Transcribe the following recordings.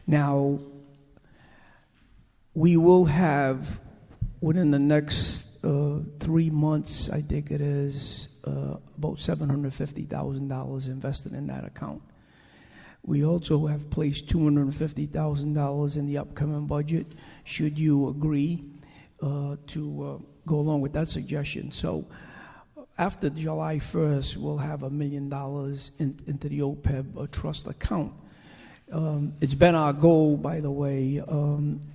Now, we will have, within the next 3 months, I think it is, about $750,000 invested in that account. We also have placed $250,000 in the upcoming budget, should you agree to go along with that suggestion. So after July 1st, we'll have $1 million into the OPEB trust account. It's been our goal, by the way,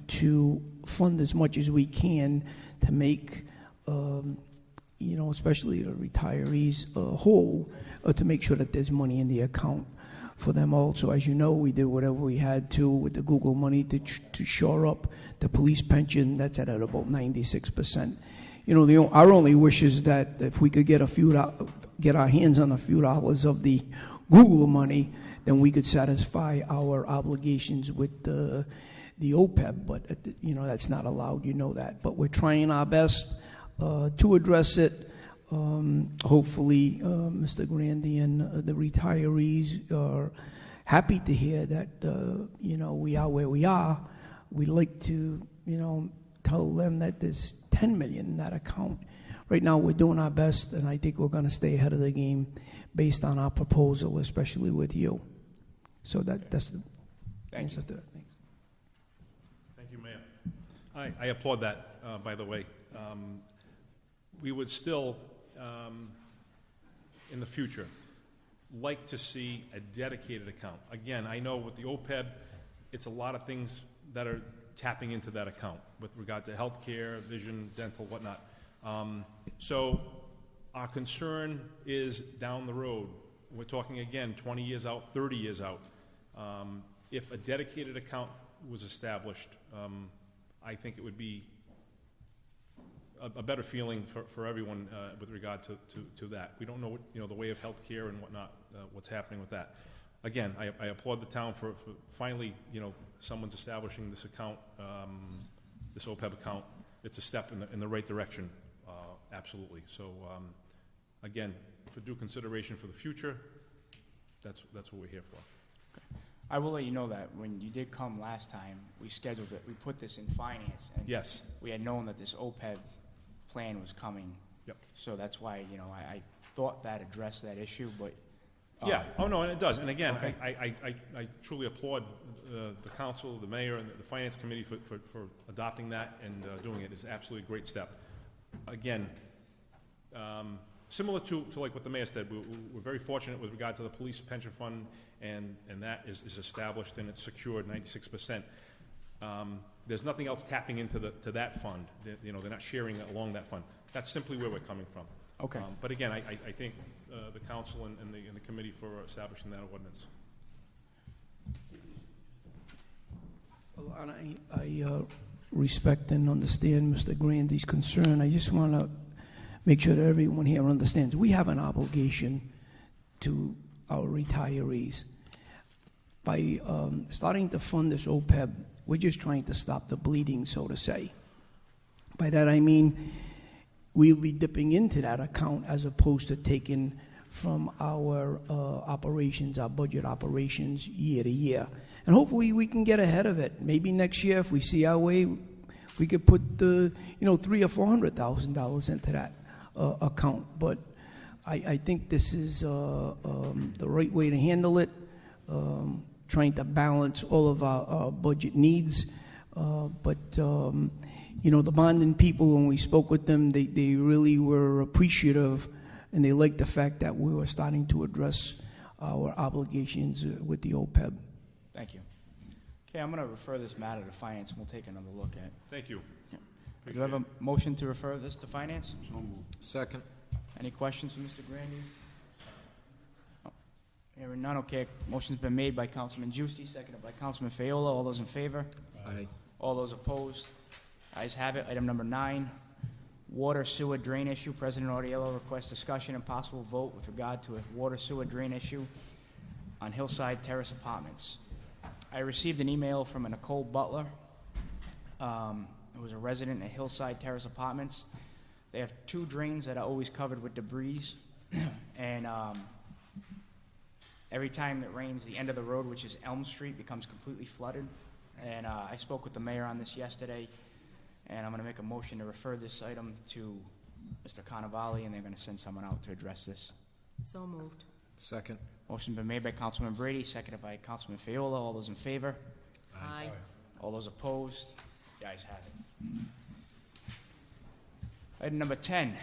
to fund as much as we can to make, especially the retirees whole, to make sure that there's money in the account for them also. As you know, we did whatever we had to with the Google money to shore up the police pension. That's at about 96%. Our only wish is that if we could get our hands on a few dollars of the Google money, then we could satisfy our obligations with the OPEB. But that's not allowed. You know that. But we're trying our best to address it. Hopefully, Mr. Grandy and the retirees are happy to hear that we are where we are. We'd like to tell them that there's $10 million in that account. Right now, we're doing our best, and I think we're going to stay ahead of the game based on our proposal, especially with you. So that's the answer to that. Thanks. Thank you, Mayor. I applaud that, by the way. We would still, in the future, like to see a dedicated account. Again, I know with the OPEB, it's a lot of things that are tapping into that account with regard to health care, vision, dental, whatnot. So our concern is down the road. We're talking, again, 20 years out, 30 years out. If a dedicated account was established, I think it would be a better feeling for everyone with regard to that. We don't know what, the way of health care and whatnot, what's happening with that. Again, I applaud the town for finally, someone's establishing this account, this OPEB account. It's a step in the right direction, absolutely. So, again, for due consideration for the future, that's what we're here for. Okay. I will let you know that when you did come last time, we scheduled it. We put this in finance. And yes. We had known that this OPEB plan was coming. Yep. So that's why, I thought that addressed that issue, but... yeah. Oh, no, and it does. And again, okay. I truly applaud the council, the mayor, and the finance committee for adopting that and doing it. It's absolutely a great step. Again, similar to like what the mayor said, we're very fortunate with regard to the police pension fund, and that is established and it's secured 96%. There's nothing else tapping into that fund. They're not sharing it along that fund. That's simply where we're coming from. Okay. But again, I thank the council and the committee for establishing that ordinance. Well, and I respect and understand Mr. Grandy's concern. I just want to make sure that everyone here understands we have an obligation to our retirees. By starting to fund this OPEB, we're just trying to stop the bleeding, so to say. By that I mean we'll be dipping into that account as opposed to taking from our operations, our budget operations, year to year. And hopefully we can get ahead of it. Maybe next year, if we see our way, we could put $300,000 or $400,000 into that account. But I think this is the right way to handle it, trying to balance all of our budget needs. But the bonding people, when we spoke with them, they really were appreciative, and they liked the fact that we were starting to address our obligations with the OPEB. Thank you. Okay, I'm going to refer this matter to finance, and we'll take another look at it. Thank you. Yeah. Do you have a motion to refer this to finance? So moved. Second. Any questions for Mr. Grandy? Oh, hearing none. Okay, motion's been made by Councilman Giusti, seconded by Councilman Faiola. All those in favor? Aye. All those opposed? Ayes have it. Item number 9, water sewer drain issue. President Audiello requests discussion and possible vote with regard to a water sewer drain issue on Hillside Terrace Apartments. I received an email from a Nicole Butler, who was a resident at Hillside Terrace Apartments. They have 2 drains that are always covered with debris, and Every time it rains, the end of the road, which is Elm Street, becomes completely flooded. And I spoke with the mayor on this yesterday, and I'm going to make a motion to refer this item to Mr. Cannavale, and they're going to send someone out to address this. So moved. Second. Motion's been made by Councilman Brady, seconded by Councilman Fiola. All those in favor? Aye. All those opposed? The ayes have it. Item number 10,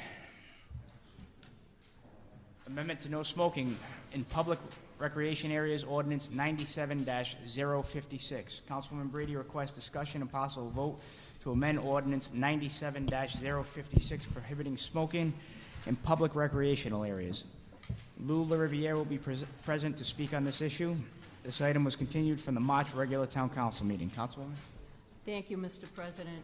amendment to no smoking in public recreation areas, ordinance 97-056. Councilwoman Brady requests discussion and possible vote to amend ordinance 97-056 prohibiting smoking in public recreational areas. Lou LaRiviere will be present to speak on this issue. This item was continued from the March regular town council meeting. Councilwoman? Thank you, Mr. President.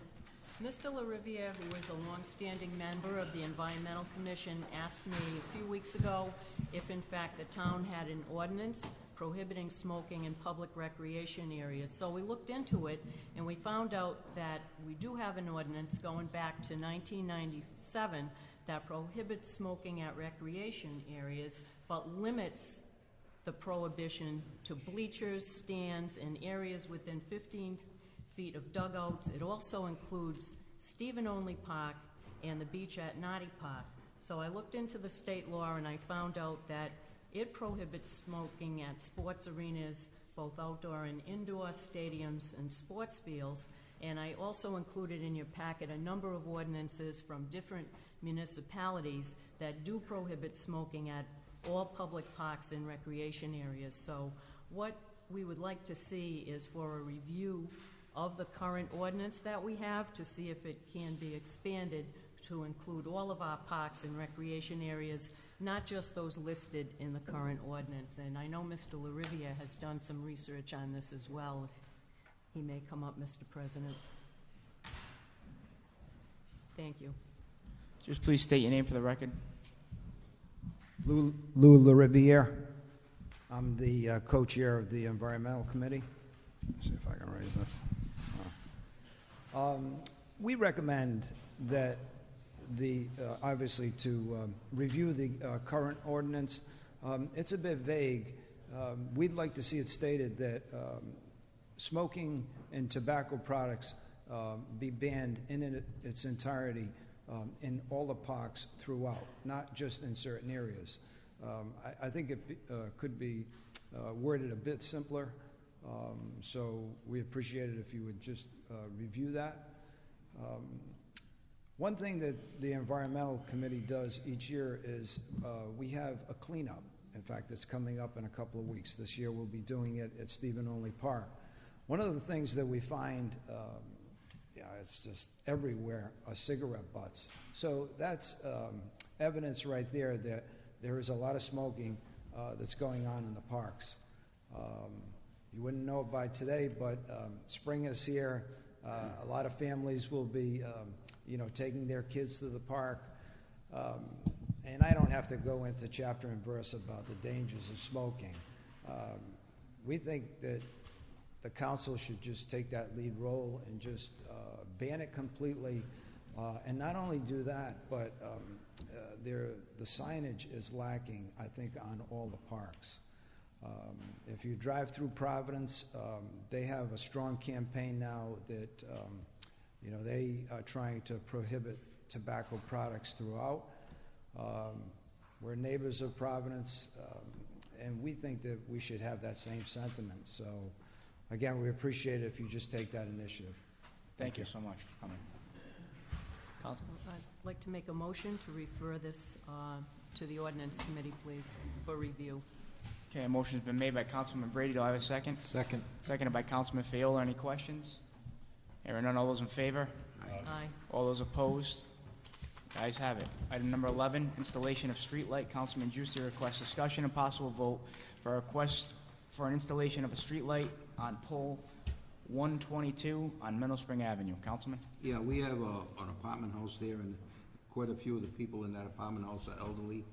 Mr. LaRiviere, who is a longstanding member of the Environmental Commission, asked me a few weeks ago if in fact the town had an ordinance prohibiting smoking in public recreation areas. So we looked into it and we found out that we do have an ordinance going back to 1997 that prohibits smoking at recreation areas but limits the prohibition to bleachers, stands, and areas within 15 feet of dugouts. It also includes Stephen Only Park and the beach at Naughty Park. So I looked into the state law and I found out that it prohibits smoking at sports arenas, both outdoor and indoor stadiums and sports fields. And I also included in your packet a number of ordinances from different municipalities that do prohibit smoking at all public parks and recreation areas. So what we would like to see is for a review of the current ordinance that we have to see if it can be expanded to include all of our parks and recreation areas, not just those listed in the current ordinance. And I know Mr. LaRiviere has done some research on this as well. If he may come up, Mr. President. Thank you. Just please state your name for the record. Lou LaRiviere. I'm the co-chair of the Environmental Committee. Let's see if I can raise this. We recommend that obviously to review the current ordinance. It's a bit vague. We'd like to see it stated that smoking and tobacco products be banned in its entirety in all the parks throughout, not just in certain areas. I think it could be worded a bit simpler, so we appreciate it if you would just review that. One thing that the Environmental Committee does each year is we have a cleanup. In fact, it's coming up in a couple of weeks. This year we'll be doing it at Stephen Only Park. One of the things that we find, it's just everywhere, are cigarette butts. So that's evidence right there that there is a lot of smoking that's going on in the parks. You wouldn't know it by today, but spring is here. A lot of families will be, taking their kids to the park. And I don't have to go into chapter and verse about the dangers of smoking. We think that the council should just take that lead role and just ban it completely. And not only do that, but the signage is lacking, I think, on all the parks. If you drive through Providence, they have a strong campaign now that, they are trying to prohibit tobacco products throughout. We're neighbors of Providence, and we think that we should have that same sentiment. So, again, we appreciate it if you just take that initiative. Thank you so much for coming. I'd like to make a motion to refer this to the Ordinance Committee, please, for review. Okay, a motion's been made by Councilman Brady. Do I have a second? Second. Seconded by Councilman Fiola. Any questions? Hearing none. All those in favor? Aye. All those opposed? The ayes have it. Item number 11, installation of street light. Councilman Juicy requests discussion and possible vote for a request for an installation of a street light on pole 122 on Middle Spring Avenue. Councilman? Yeah, we have an apartment house there, and quite a few of the people in that apartment house are elderly,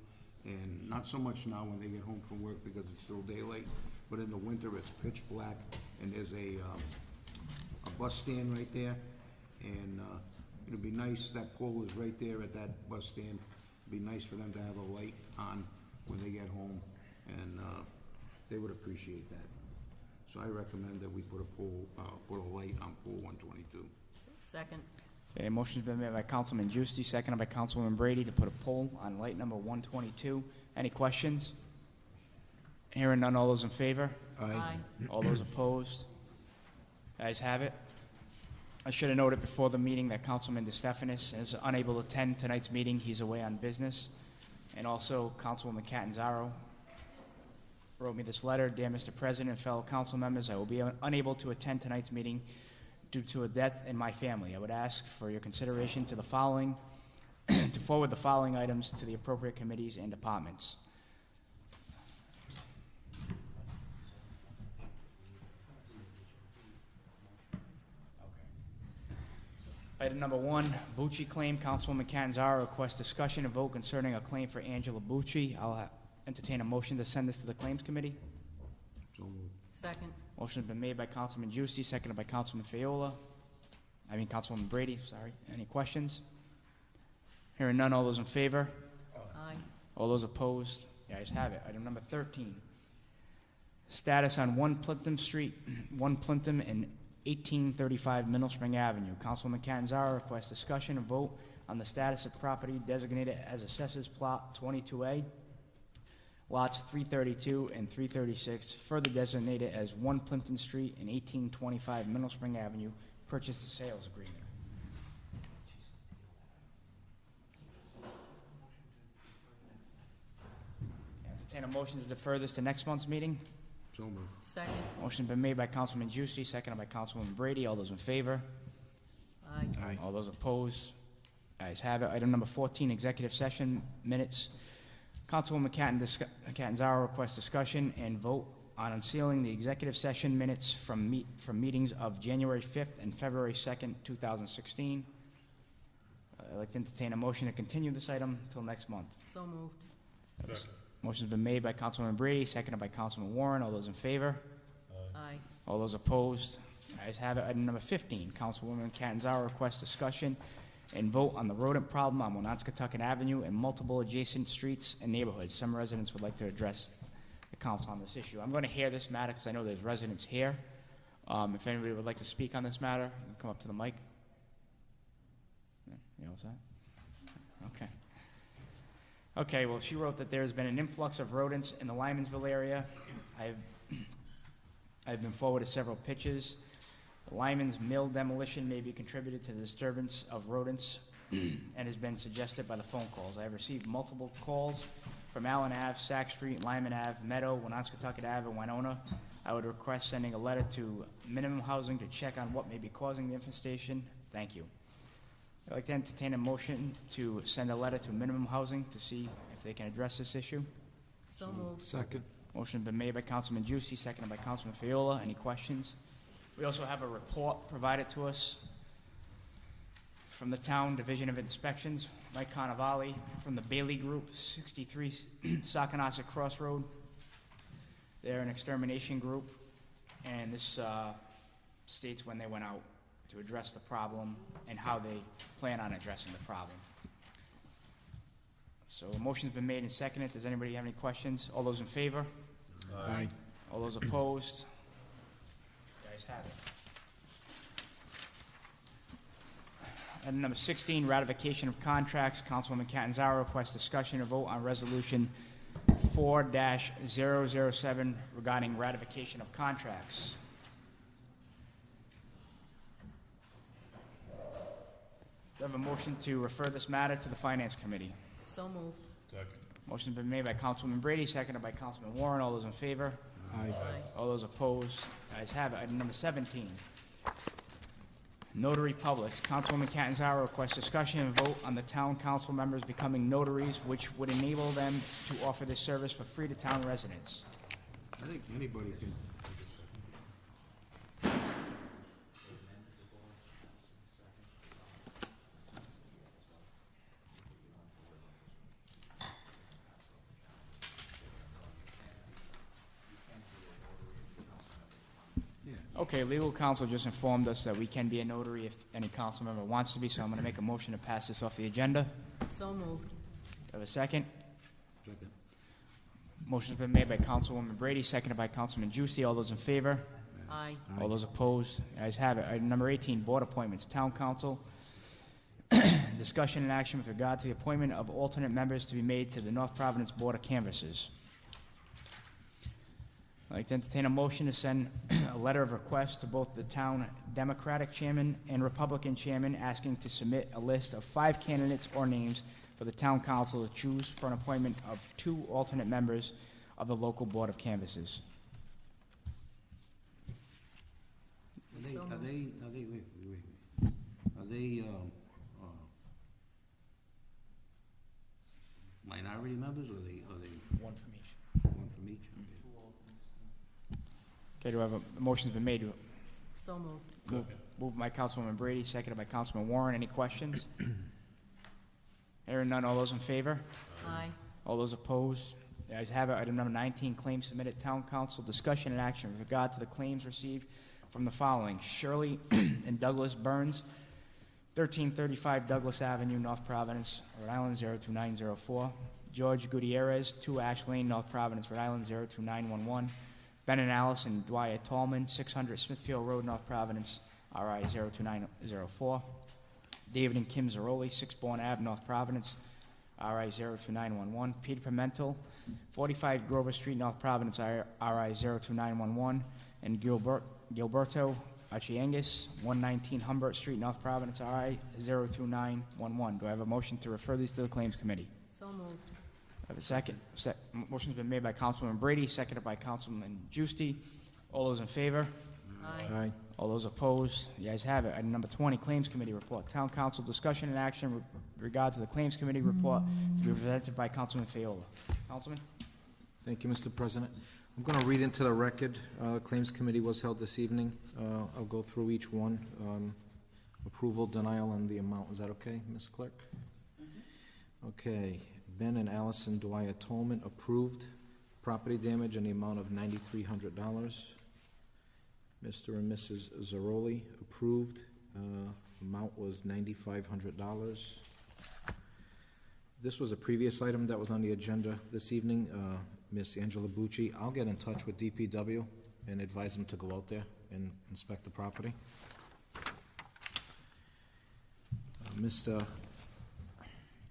and not so much now when they get home from work because it's still daylight, but in the winter it's pitch black, and there's a bus stand right there, and it'd be nice, that pole is right there at that bus stand. It'd be nice for them to have a light on when they get home, and they would appreciate that. So I recommend that we put a light on pole 122. Second. Okay, motion's been made by Councilman Juicy, seconded by Councilwoman Brady to put a poll on light number 122. Any questions? Hearing none, all those in favor? Aye. All those opposed? Ayes have it. I should have noted before the meeting that Councilman DeStefanis is unable to attend tonight's meeting. He's away on business. And also, Councilwoman Catanzaro wrote me this letter. Dear Mr. President and fellow council members, I will be unable to attend tonight's meeting due to a death in my family. I would ask for your consideration to the following, to forward the following items to the appropriate committees and departments. Item number 1, Bucci claim. Councilwoman Catanzaro requests discussion and vote concerning a claim for Angela Bucci. I'll entertain a motion to send this to the Claims Committee. So moved. Second. Motion's been made by Councilman Juicy, seconded by Councilwoman Councilwoman Brady, sorry. Any questions? Hearing none, all those in favor? Aye. All those opposed? The ayes have it. Item number 13, status on 1 Plimpton Street, 1 Plimpton and 1835 Middle Spring Avenue. Councilwoman Catanzaro requests discussion and vote on the status of property designated as Assessors Plot 22A, lots 332 and 336, further designated as 1 Plimpton Street and 1825 Middle Spring Avenue, purchase and sales agreement. Entertain a motion to defer this to next month's meeting. So moved. Second. Motion's been made by Councilman Juicy, seconded by Councilwoman Brady. All those in favor? Aye. All those opposed? Ayes have it. Item number 14, executive session minutes. Councilwoman Catanzaro requests discussion and vote on unsealing the executive session minutes from meetings of January 5th and February 2nd, 2016. I'd like to entertain a motion to continue this item until next month. So moved. Motion's been made by Councilwoman Brady, seconded by Councilman Warren. All those in favor? Aye. All those opposed? Ayes have it. Item number 15, Councilwoman Catanzaro requests discussion and vote on the rodent problem on Woononskotucket Avenue and multiple adjacent streets and neighborhoods. Some residents would like to address the council on this issue. I'm going to hear this matter because I know there's residents here. If anybody would like to speak on this matter, you can come up to the mic. You know what's that? Okay. Okay, well, she wrote that there's been an influx of rodents in the Lymansville area. I've been forwarded several pictures. The Lyman's Mill demolition may be contributed to the disturbance of rodents and has been suggested by the phone calls. I have received multiple calls from Allen Ave, Sack Street, Lyman Ave, Meadow, Woononskotucket Ave, and Winona. I would request sending a letter to Minimum Housing to check on what may be causing the infestation. Thank you. I'd like to entertain a motion to send a letter to Minimum Housing to see if they can address this issue. So moved. Second. Motion been made by Councilman Juicy, seconded by Councilman Fiola. Any questions? We also have a report provided to us from the Town Division of Inspections, Mike Cannavale, from the Bailey Group, 63 Saconaset Crossroad. They're an extermination group, and this states when they went out to address the problem and how they plan on addressing the problem. So a motion's been made and seconded. Does anybody have any questions? All those in favor? Aye. All those opposed? The ayes have it. Item number 16, ratification of contracts. Councilwoman Catanzaro requests discussion and vote on resolution 4-007 regarding ratification of contracts. Do I have a motion to refer this matter to the Finance Committee? So moved. Motion's been made by Councilwoman Brady, seconded by Councilman Warren. All those in favor? Aye. All those opposed? Ayes have it. Item number 17, notary publics. Councilwoman Catanzaro requests discussion and vote on the town council members becoming notaries, which would enable them to offer this service for free to town residents. I think anybody can. Okay, legal counsel just informed us that we can be a notary if any council member wants to be, so I'm going to make a motion to pass this off the agenda. So moved. Do I have a second? Second. Motion's been made by Councilwoman Brady, seconded by Councilman Juicy. All those in favor? Aye. All those opposed? The ayes have it. Item number 18, board appointments. Town council. Discussion and action with regard to the appointment of alternate members to be made to the North Providence Board of Canvassers. I'd like to entertain a motion to send a letter of request to both the town Democratic chairman and Republican chairman asking to submit a list of 5 candidates or names for the town council to choose for an appointment of 2 alternate members of the local Board of Canvassers. Are they, So moved. are they minority members, or are they One from each. one from each? Okay, do I have a motion's been made? So moved. Moved by Councilwoman Brady, seconded by Councilman Warren. Any questions? Hearing none, all those in favor? Aye. All those opposed? The ayes have it. Item number 19, claims submitted. Town council discussion and action with regard to the claims received from the following: Shirley and Douglas Burns, 1335 Douglas Avenue, North Providence, Rhode Island 02904. George Gutierrez, 2 Ash Lane, North Providence, Rhode Island 02911. Ben and Allison Dwyer Tallman, 600 Smithfield Road, North Providence, RI 02904. David and Kim Zaroli, 6 Bourne Ave, North Providence, RI 02911. Peter Pimentel, 45 Grover Street, North Providence, RI 02911. And Gilberto Achiangus, 119 Humbert Street, North Providence, RI 02911. Do I have a motion to refer these to the Claims Committee? So moved. I have a second. Motion's been made by Councilman Brady, seconded by Councilman Juicy. All those in favor? Aye. All those opposed? The ayes have it. Item number 20, Claims Committee report. Town council discussion and action with regard to the Claims Committee report to be presented by Councilman Fiola. Councilman? Thank you, Mr. President. I'm going to read into the record. Claims Committee was held this evening. I'll go through each one. Approval, denial, and the amount. Is that okay, Ms. Clerk? Okay. Ben and Allison Dwyer Tolman approved. Property damage in the amount of $9,300. Mr. and Mrs. Zaroli approved. Amount was $9,500. This was a previous item that was on the agenda this evening. Miss Angela Bucci, I'll get in touch with DPW and advise them to go out there and inspect the property. Mr.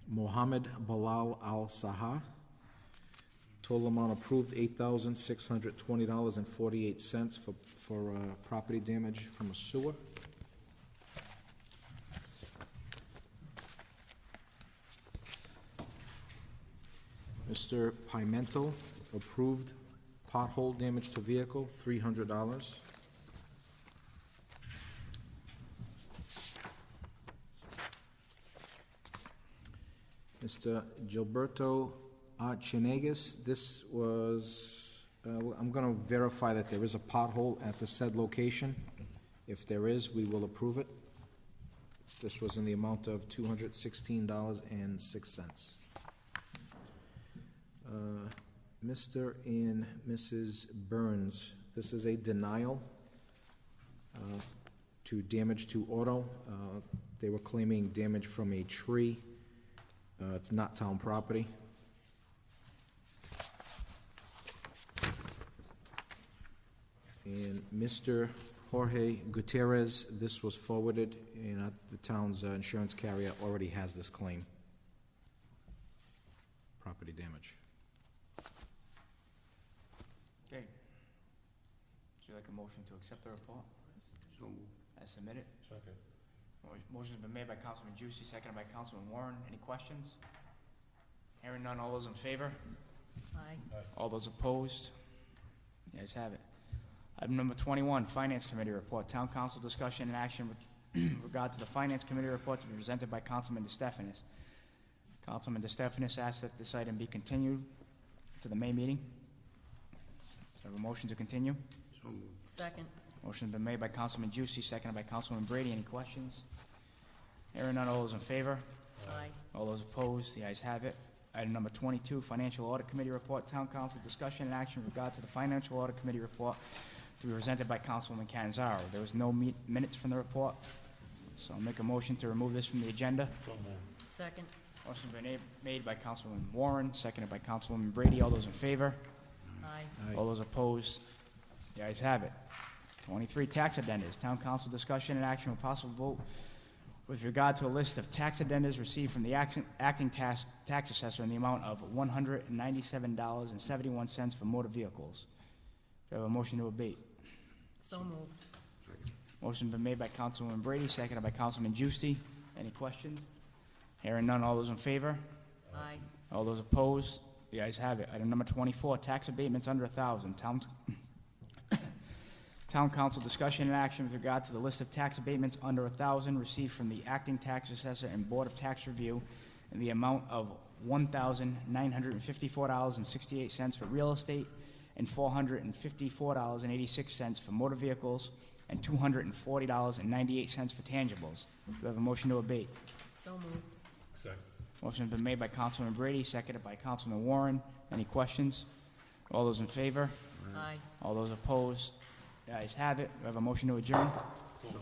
Mohammed Balal Al-Saha, total amount approved $8,620.48 for property damage from a sewer. Mr. Pimentel approved pothole damage to vehicle, $300. Mr. Gilberto Chinegas, this was, I'm going to verify that there is a pothole at the said location. If there is, we will approve it. This was in the amount of $216.06. Mr. and Mrs. Burns, this is a denial to damage to auto. They were claiming damage from a tree. It's not town property. And Mr. Jorge Gutierrez, this was forwarded, and the town's insurance carrier already has this claim. Property damage. Okay. Would you like a motion to accept the report So moved. as submitted? Second. Motion's been made by Councilman Juicy, seconded by Councilman Warren. Any questions? Hearing none, all those in favor? Aye. All those opposed? The ayes have it. Item number 21, Finance Committee report. Town council discussion and action with regard to the Finance Committee report to be presented by Councilman DeStefanis. Councilman DeStefanis asks that this item be continued to the May meeting. Do I have a motion to continue? So moved. Second. Motion's been made by Councilman Juicy, seconded by Councilman Brady. Any questions? Hearing none, all those in favor? Aye. All those opposed? The ayes have it. Item number 22, Financial Audit Committee report. Town council discussion and action with regard to the Financial Audit Committee report to be presented by Councilwoman Canzaro. There was no minutes from the report, so I'll make a motion to remove this from the agenda. Second. Motion's been made by Councilman Warren, seconded by Councilwoman Brady. All those in favor? Aye. All those opposed? The ayes have it. 23, tax addendas. Town council discussion and action with possible vote with regard to a list of tax addendas received from the acting tax assessor in the amount of $197.71 for motor vehicles. Do I have a motion to abate? So moved. Motion's been made by Councilwoman Brady, seconded by Councilman Juicy. Any questions? Hearing none. All those in favor? Aye. All those opposed? The ayes have it. Item number 24, tax abatements under 1,000. Town council discussion and action with regard to the list of tax abatements under 1,000 received from the acting tax assessor and Board of Tax Review in the amount of $1,954.68 for real estate and $454.86 for motor vehicles and $240.98 for tangibles. Do we have a motion to abate? So moved. Second. Motion's been made by Councilman Brady, seconded by Councilman Warren. Any questions? All those in favor? Aye. All those opposed? The ayes have it. We have a motion to adjourn. Second.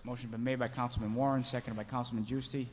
Motion's been made by Councilman Warren, seconded by Councilman Juicy.